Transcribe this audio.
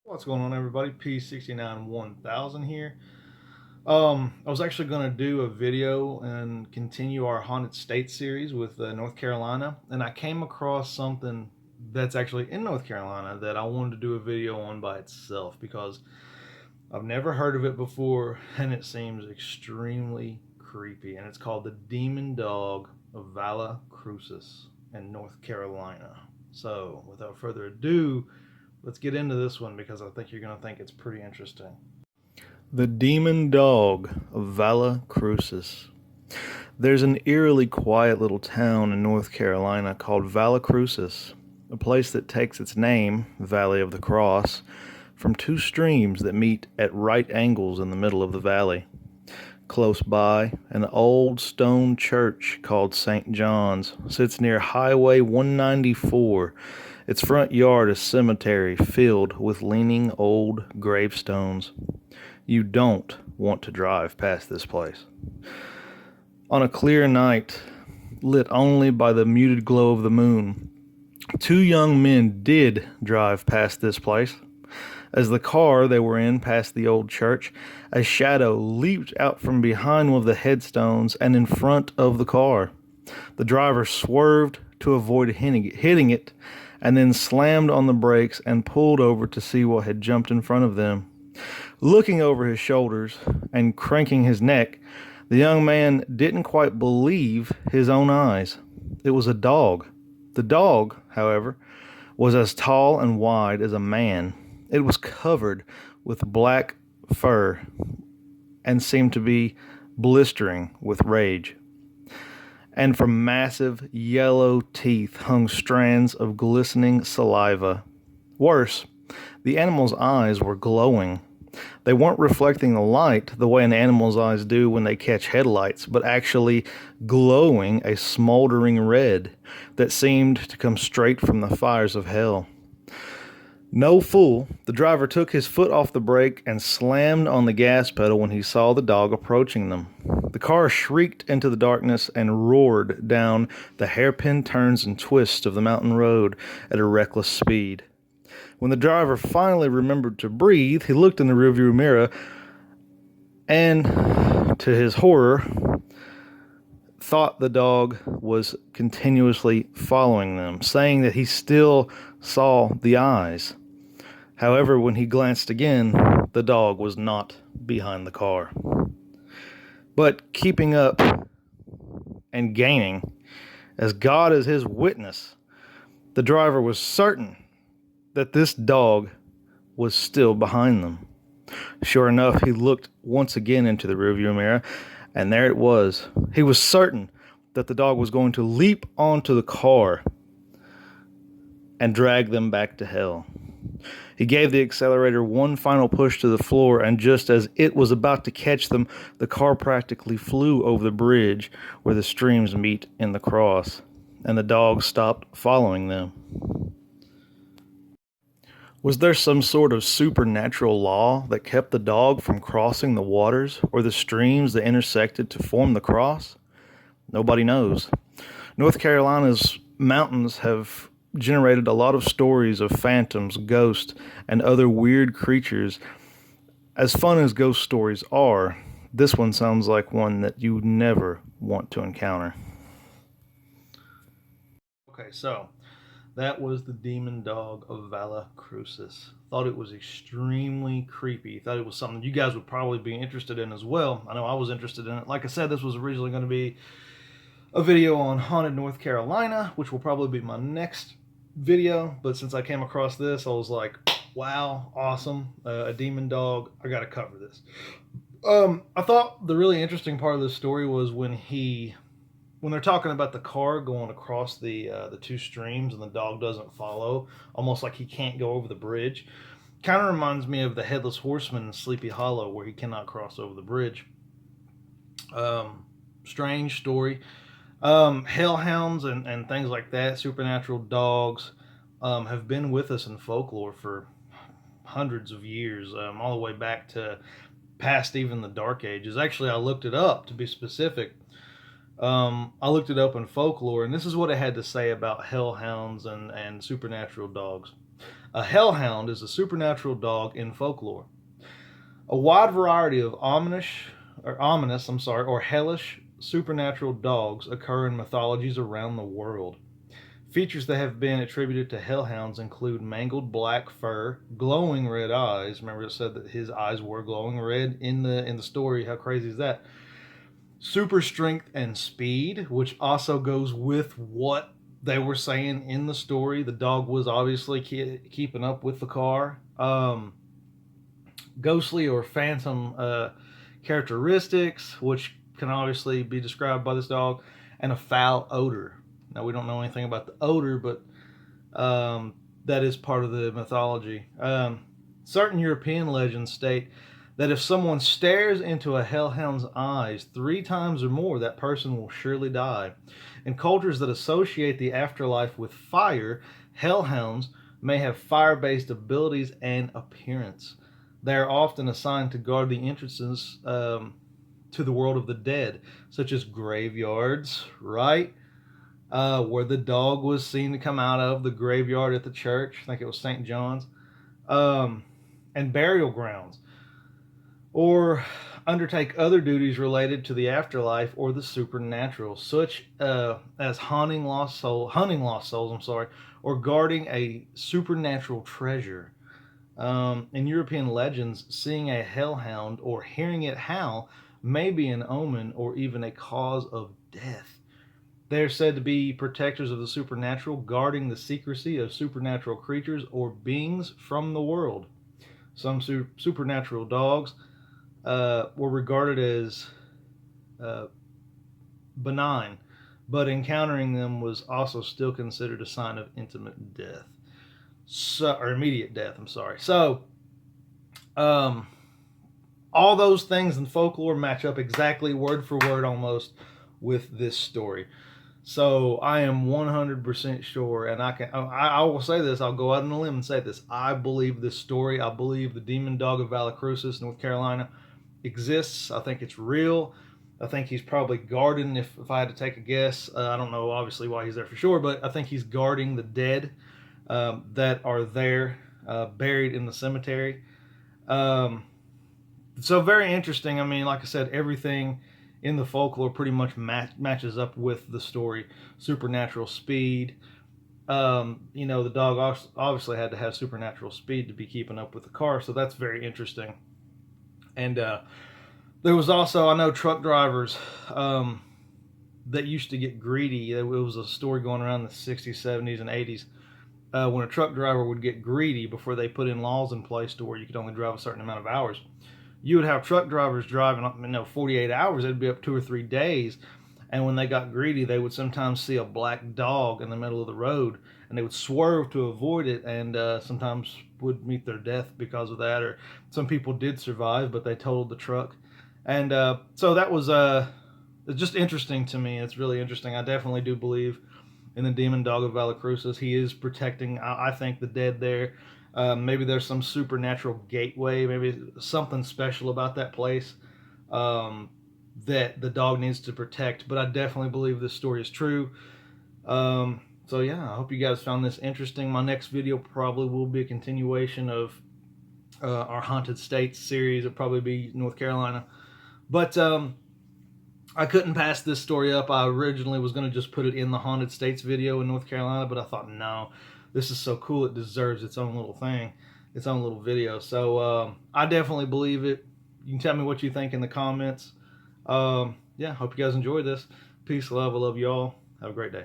What's going on, everybody? P69 1000 here. I was actually going to do a video and continue our haunted state series with North Carolina, and I came across something that's actually in North Carolina that I wanted to do a video on by itself because I've never heard of it before, and it seems extremely creepy. And it's called the Demon Dog of Valle Crucis in North Carolina. So, without further ado, let's get into this one because I think you're going to think it's pretty interesting. The Demon Dog of Valle Crucis. There's an eerily quiet little town in North Carolina called Valle Crucis, a place that takes its name, Valley of the Cross, from two streams that meet at right angles in the middle of the valley. Close by, an old stone church called St. John's sits near Highway 194. Its front yard is cemetery filled with leaning old gravestones. You don't want to drive past this place. On a clear night, lit only by the muted glow of the moon, two young men did drive past this place. As the car they were in passed the old church, a shadow leaped out from behind one of the headstones and in front of the car. The driver swerved to avoid hitting it, and then slammed on the brakes and pulled over to see what had jumped in front of them. Looking over his shoulders and cranking his neck, the young man didn't quite believe his own eyes. It was a dog. The dog, however, was as tall and wide as a man. It was covered with black fur and seemed to be blistering with rage. And from massive yellow teeth hung strands of glistening saliva. Worse, the animal's eyes were glowing. They weren't reflecting the light the way an animal's eyes do when they catch headlights, but actually glowing a smoldering red that seemed to come straight from the fires of hell. No fool, the driver took his foot off the brake and slammed on the gas pedal when he saw the dog approaching them. The car shrieked into the darkness and roared down the hairpin turns and twists of the mountain road at a reckless speed. When the driver finally remembered to breathe, he looked in the rearview mirror and, to his horror, thought the dog was continuously following them, saying that he still saw the eyes. However, when he glanced again, the dog was not behind the car. But keeping up and gaining, as God is his witness, the driver was certain that this dog was still behind them. Sure enough, he looked once again into the rearview mirror, and there it was. He was certain that the dog was going to leap onto the car and drag them back to hell. He gave the accelerator one final push to the floor, and just as it was about to catch them, the car practically flew over the bridge where the streams meet in the cross, and the dog stopped following them. Was there some sort of supernatural law that kept the dog from crossing the waters or the streams that intersected to form the cross? Nobody knows. North Carolina's mountains have generated a lot of stories of phantoms, ghosts, and other weird creatures. As fun as ghost stories are, this one sounds like one that you never want to encounter. Okay, so that was the Demon Dog of Valle Crucis. Thought it was extremely creepy. Thought it was something you guys would probably be interested in as well. I know I was interested in it. Like I said, this was originally going to be a video on haunted North Carolina, which will probably be my next video. But since I came across this, I was like, wow, awesome. A demon dog. I got to cover this. I thought the really interesting part of this story was when they're talking about the car going across the two streams and the dog doesn't follow, almost like he can't go over the bridge. Kind of reminds me of the Headless Horseman in Sleepy Hollow, where he cannot cross over the bridge. Strange story. Hellhounds and things like that, supernatural dogs, have been with us in folklore for hundreds of years, all the way back to past even the Dark Ages. Actually, I looked it up to be specific. I looked it up in folklore, and this is what it had to say about hellhounds and supernatural dogs. A hellhound is a supernatural dog in folklore. A wide variety of or hellish supernatural dogs occur in mythologies around the world. Features that have been attributed to hellhounds include mangled black fur, glowing red eyes. Remember, it said that his eyes were glowing red in the story. How crazy is that? Super strength and speed, which also goes with what they were saying in the story. The dog was obviously keeping up with the car. Ghostly or phantom characteristics, which can obviously be described by this dog, and a foul odor. Now, we don't know anything about the odor, but that is part of the mythology. Certain European legends state that if someone stares into a hellhound's eyes 3 times or more, that person will surely die. In cultures that associate the afterlife with fire, hellhounds may have fire-based abilities and appearance. They are often assigned to guard the entrances to the world of the dead, such as graveyards, right? Where the dog was seen to come out of, the graveyard at the church. I think it was St. John's. And burial grounds. Or undertake other duties related to the afterlife or the supernatural, such as hunting lost souls, or guarding a supernatural treasure. In European legends, seeing a hellhound or hearing it howl may be an omen or even a cause of death. They are said to be protectors of the supernatural, guarding the secrecy of supernatural creatures or beings from the world. Some supernatural dogs were regarded as benign, but encountering them was also still considered a sign of intimate death. Or immediate death, I'm sorry. So, all those things in folklore match up exactly word for word almost with this story. So I am 100% sure, and I will say this, I'll go out on a limb and say this, I believe this story. I believe the demon dog of Valle Crucis, North Carolina, exists. I think it's real. I think he's probably guarding, if I had to take a guess. I don't know, obviously, why he's there for sure, but I think he's guarding the dead that are there, buried in the cemetery. So very interesting. I mean, like I said, everything in the folklore pretty much matches up with the story. Supernatural speed. The dog obviously had to have supernatural speed to be keeping up with the car, so that's very interesting. And there was also, I know, truck drivers that used to get greedy. It was a story going around in the 60s, 70s, and 80s when a truck driver would get greedy before they put in laws in place to where you could only drive a certain amount of hours. You would have truck drivers driving, 48 hours. It'd be up 2 or 3 days. And when they got greedy, they would sometimes see a black dog in the middle of the road, and they would swerve to avoid it, and sometimes would meet their death because of that. Or some people did survive, but they totaled the truck. And so that was it's just interesting to me. It's really interesting. I definitely do believe in the demon dog of Valle Crucis. He is protecting, I think, the dead there. Maybe there's some supernatural gateway, maybe something special about that place that the dog needs to protect. But I definitely believe this story is true. So yeah, I hope you guys found this interesting. My next video probably will be a continuation of our Haunted States series. It'll probably be North Carolina. But I couldn't pass this story up. I originally was going to just put it in the Haunted States video in North Carolina, but I thought, no, this is so cool, it deserves its own little thing, its own little video. So I definitely believe it. You can tell me what you think in the comments. Yeah, hope you guys enjoyed this. Peace, love, I love you all. Have a great day.